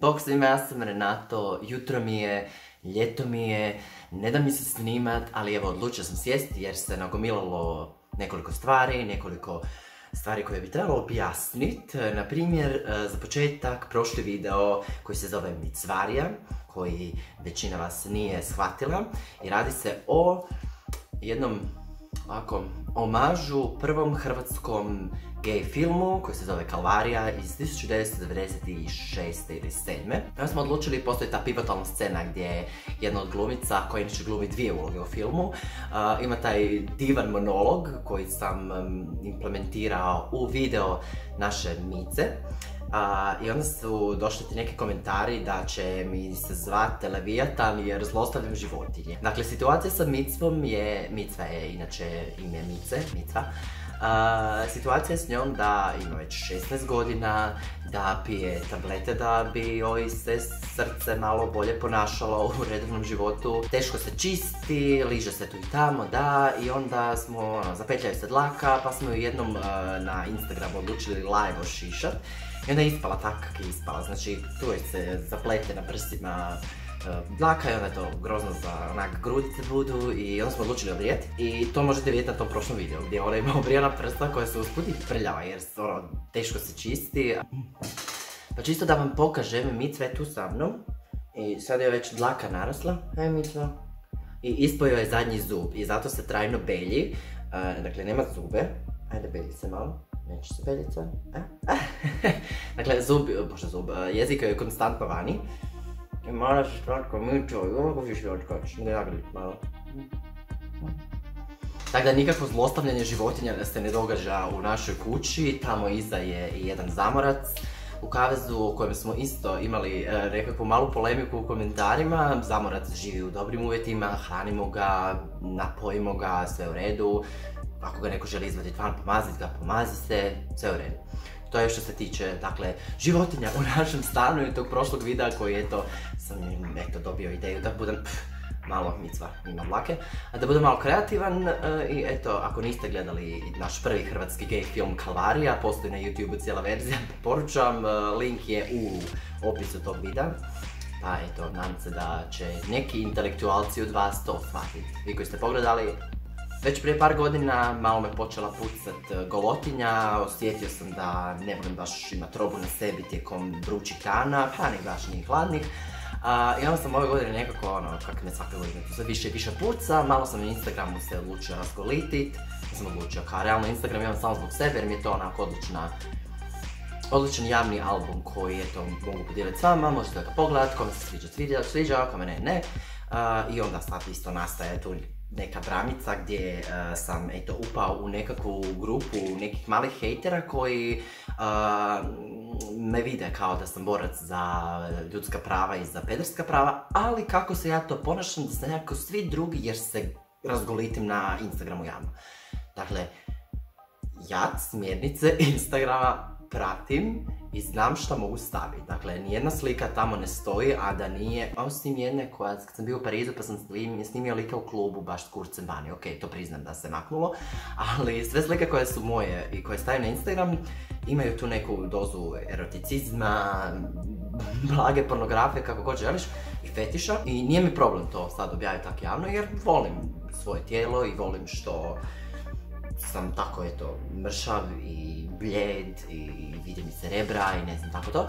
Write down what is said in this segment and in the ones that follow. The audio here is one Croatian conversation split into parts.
Bog svima, ja sam Renato, jutro mi je, ljeto mi je, ne da mi se snimat, ali evo odlučio sam sjesti jer se nagomilalo nekoliko stvari koje bi trebalo objasniti. Na primjer, za početak, prošli video koji se zove Micvarija, koji većina vas nije shvatila i radi se o jednom omažu prvom hrvatskom gay filmu koji se zove Kalvarija iz 1996. ili 7. Onda smo odlučili, postoji ta pivotalna scena gdje jedna od glumica, koja inače glumi dvije uloge u filmu, ima taj divan monolog koji sam implementirao u video naše Mice. I onda su došli ti neki komentari da će mi se zvati Levijatan jer zlostavljam životinje. Dakle, situacija sa Micvom je, Micva je inače ime Mice, Micva. Situacija je s njom da ima već 16 godina, da pije tablete da bi joj se srce malo bolje ponašalo u redovnom životu. Teško se čisti, liže se tu i tamo, da, i onda smo, zapetljaju se dlaka, pa smo ju jednom na Instagramu odlučili live ošišat. I onda je ispala tako kak je ispala, znači tu je se zaplete na prstima dlaka i onda je to grozno za onak grudice budu i onda smo odlučili obrijeti. I to možete vidjeti na tom prošlom videu gdje ona ima obrijana prsta koja se usput i prljava jer teško se čisti. Pa čisto da vam pokažem, Micva je tu sa mnom i sad je već dlaka narasla, hej Micva. I ispojio je zadnji zub i zato se trajno belji, dakle nema zube, ajde belji se malo. Neće se beljit sve. Dakle, jezik je konstantno vani. I moraš slatko Mićo, uvijek više otkač, ne nagradit malo. Tako da nikakvo zlostavljanje životinja se ne događa u našoj kući, tamo iza je i jedan zamorac u kavezu u kojem smo isto imali nekakvu malu polemiku u komentarima. Zamorac živi u dobrim uvjetima, hranimo ga, napojimo ga, sve u redu. Ako ga neko želi izvaditi van, pomazit ga, pomazi se, sve u redu. To je što se tiče, dakle, životinja u našem stanu i tog prošlog videa koji, eto, sam dobio ideju da budem, malo Micva ima dlake, da budem malo kreativan i eto, ako niste gledali naš prvi hrvatski gay film Kalvarija, postoji na YouTube cijela verzija, poručam, link je u opisu tog videa. Pa eto, nadam se da će neki intelektualci od vas to shvatiti. Vi koji ste pogledali, već prije par godina malo me počela pucat golotinja, osjetio sam da ne volim baš imat robu na sebi tijekom vrućih dana, pa ni baš ni hladnih. I onda sam ove godine nekako, kak ne svake godine, to sve više i više puca, malo sam na Instagramu se odlučio razgolitit. Nisam odlučio, kao realno Instagram imam samo zbog sebe jer mi je to onako odličan javni album koji, eto, mogu podijeliti s vama, možete ga pogledat, kome se sviđa, kome ne. I onda sad isto nastaje tu neka dramica gdje sam, eto, upao u nekakvu grupu nekih malih hejtera koji me vide kao da sam borac za ljudska prava i za pederska prava, ali kako se ja to ponašam da sam nekako svi drugi jer se razgolitim na Instagramu javno. Dakle, ja smjernice Instagrama pratim i znam šta mogu staviti. Dakle, nijedna slika tamo ne stoji, a da nije, osim jedne koja, kad sam bio u Parizu pa sam snimio lika u klubu baš s kurcem vani, ok, to priznam da se maknulo, ali sve slike koje su moje i koje stavim na Instagram imaju tu neku dozu eroticizma, blage pornografije, kako god želiš, i fetiša. I nije mi problem to sad objaviti tako javno jer volim svoje tijelo i volim što sam tako, eto, mršav i blijed i vidi mi se rebra i ne znam tako to.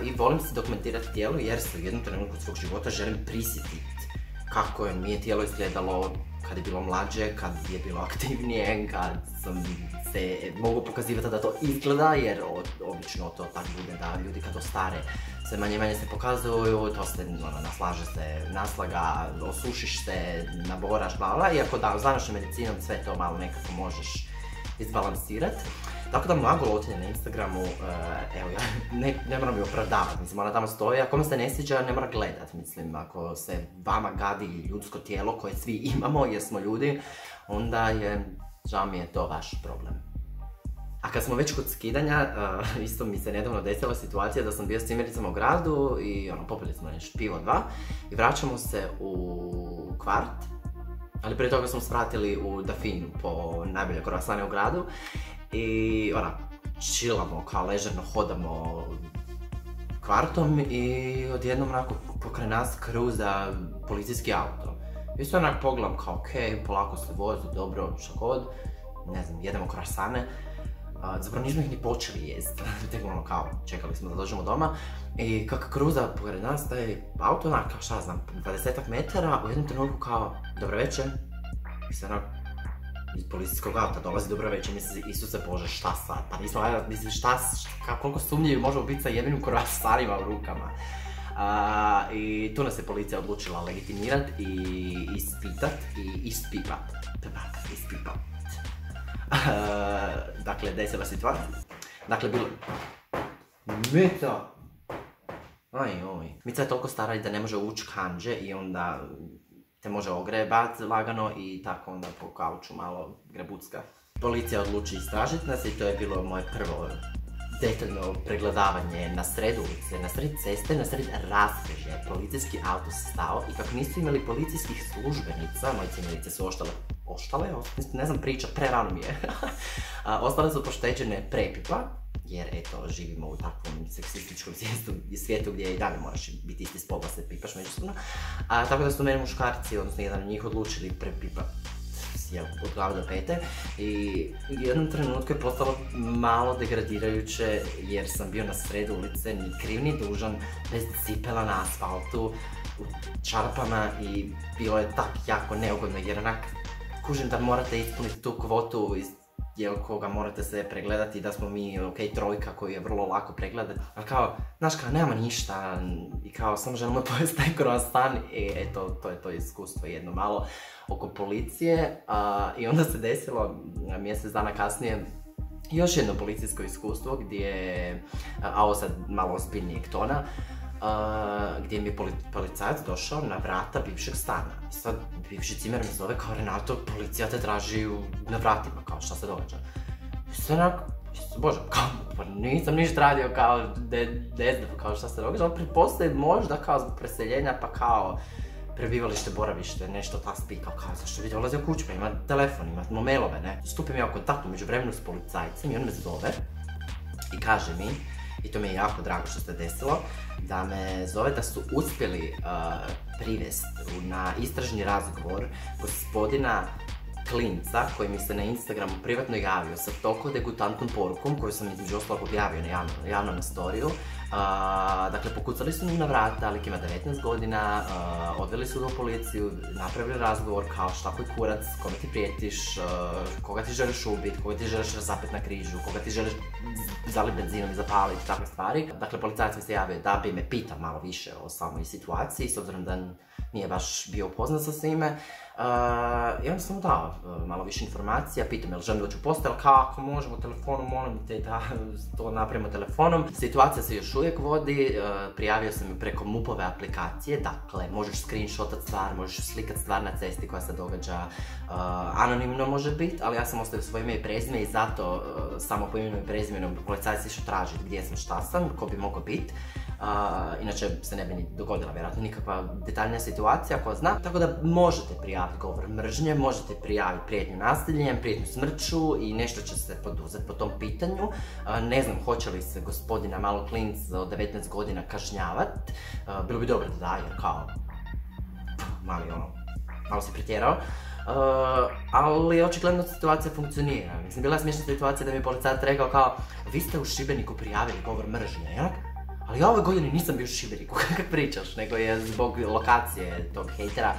I volim se dokumentirati tijelo jer se u jednom trenutku svog života želim prisjetiti kako je mi je tijelo izgledalo kad je bilo mlađe, kad je bilo aktivnije, kad sam se mogu pokazivati da to izgleda jer obično to tako bude da ljudi kad ostare sve manje se pokazuju, to se naslaže se, naslaga, osušiš se, naboraš, bla, iako da, s današnjom medicinom sve to malo nekako možeš izbalansirati. Tako da moja golotinja na Instagramu, evo, ja ne moram ju opravdavati, mislim, ona tamo stoji, ako me se ne sviđa, ne mora gledat, mislim, ako se vama gadi ljudsko tijelo koje svi imamo jer smo ljudi, onda je, žao mi je to vaš problem. A kad smo već kod skidanja, isto mi se nedavno desila situacija da sam bio s cimjericama u gradu i popili smo nešto pivo 2 i vraćamo se u kvart, ali prije toga smo svratili u Dafinu po najbolje krosane u gradu i chillamo, kao ležerno hodamo kvartom i odjednom onako pokraj nas kruza policijski auto. I sve onak pogledam kao okej, polako se vozi, dobro, šta god, ne znam, jedemo krasane. Zapravo nismo ih ni počeli jest, tek ono kao čekali smo da dođemo doma i kako kruza pored nas taj auto onak kao šta znam, 20 metara, u jednom trenutku kao dobro večer i sve onak iz policijskog auta dolazi dobro večer, misli Isuse Bože šta sad, pa nismo mislim šta, koliko sumnjivi možemo biti sa jedinim kroasanima u rukama. I tu nas je policija odlučila legitimirat i ispipat. Dakle, desila situacija. Dakle, bilo... Mica! Mica je toliko stara i da ne može ući kanđe i onda te može ogrebat lagano i tako onda po kauču malo grebucka. Policija odluči istražiti nas i to je bilo moje prvo detaljno pregledavanje na sred ulice, na sred ceste, na sred rasveže. Policijski auto se stao i kako nisu imali policijskih službenica, moje cimerice su oštale, ne znam pričat, prerano mi je. Ostale su pošteđene prepipa, jer eto, živimo u takvom seksističkom svijetu gdje i dalje moraš biti isti spol da se pipaš međusobno. Tako da su meni muškarci, odnosno jedan od njih odlučili prepipa od glave do pete i u jednom trenutku je postalo malo degradirajuće jer sam bio na sred ulice, ni kriv ni dužan, bez cipela na asfaltu, u čarapama i bilo je tak jako neugodno jer onak kužim da morate ispuniti tu kvotu jer koga morate sve pregledati, da smo mi trojka koju je vrlo lako pregledati, ali kao, znaš kao, nemamo ništa i kao, samo želimo pojesti taj kroasan i eto, to je to iskustvo jedno malo oko policije i onda se desilo mjesec dana kasnije još jedno policijsko iskustvo gdje, a ovo sad malo ozbiljnijeg tona, gdje mi je policajac došao na vrata bivšeg stana. I sad bivši cimer me zove kao Renato, policija te traži na vratima, kao šta se događa. I sve onak, Bože, kao, pa nisam ništa radio kao ne znam kao šta se događa, ali pretpostavljam možda kao zbog preseljenja pa kao prebivalište, boravište, nešto ta spika, kao zašto vi dolazi u kuću, pa ima telefon, ima mailove, ne. Stupim ja u kontaktu među vremenu s policajcem i on me zove i kaže mi, i to mi je jako drago što se desilo, da me zove da su uspjeli privesti na istražni razgovor gospodina klinca koji mi se na Instagramu privatno javio sa toliko degutantnom porukom koju sam između ostalog objavio javno na storiju. Dakle, pokucali su mi na vrata, lik ima 19 godina, odveli su do policiju, napravili razgovor kao šta koji kurac, kome ti prijetiš, koga ti želiš ubiti, koga ti želiš razapet na križu, koga ti želiš zalit benzinom i zapaliti, takve stvari. Dakle, policajac mi se javio da bi me pitao malo više o samoj situaciji, s obzirom da nije baš bio upoznat sa svime. I onda sam mu dao malo više informacija, pitam jel želim doći u postel, kako možemo telefonom, molim te da to napravimo telefonom. Situacija se još uvijek vodi, prijavio sam ju preko MUP-ove aplikacije, dakle možeš screenshotat stvar, možeš slikat stvar na cesti koja se događa, anonimno može biti, ali ja sam ostavio svoje ime i prezime i zato samo po imenu i prezimenu policajac išao tražiti gdje sam, šta sam, ko bi mogao biti. Inače se ne bi ni dogodila vjerojatno nikakva detaljnija situacija koja zna, tako da možete prijaviti govor mržnje, možete prijaviti prijetnju nasiljem, prijetnju smrću i nešto će se poduzeti po tom pitanju. Ne znam hoće li se gospodina malo klinc od 19 godina kažnjavat, bilo bi dobro da da, jer kao malo si pretjerao. Ali očigledno situacija funkcionira. Mislim, bila je smiješna situacija da mi je policajac rekao kao vi ste u Šibeniku prijavili govor mržnje, jak? Ali ja ove godine nisam bio u Šibeniku, kak pričaš, nego je zbog lokacije tog hejtera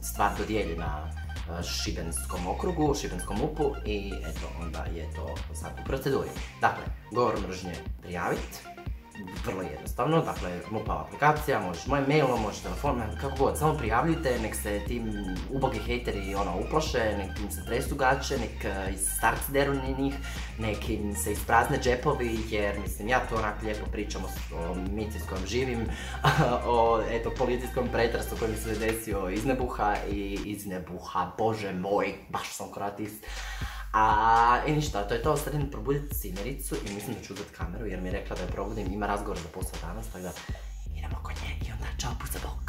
stvar dodijeljena Šibenskom okrugu, Šibenskom MUP-u i eto, onda je to sad u proceduri. Dakle, govor mržnje prijaviti, vrlo jednostavno, dakle, MUP-ova aplikacija, možeš mojim mailom, možeš telefonom, kako god, samo prijavljujte, nek se tim ubogi hejteri uplaše, nek im se tresu gaće, nek iz starci deru na njih, nek im se isprazne džepovi, jer mislim, ja to onak lijepo pričam o mici s kojom živim, o eto, policijskom pretrasu koji mi se desio iz nebuha, bože moj, baš sam kroatist. I ništa, to je to, sad idem probuditi cimericu i mislim da ću uzeti kameru jer mi je rekla da je probudim, ima razgovor za posao danas, tako da idemo kod nje i onda čao, puca bok.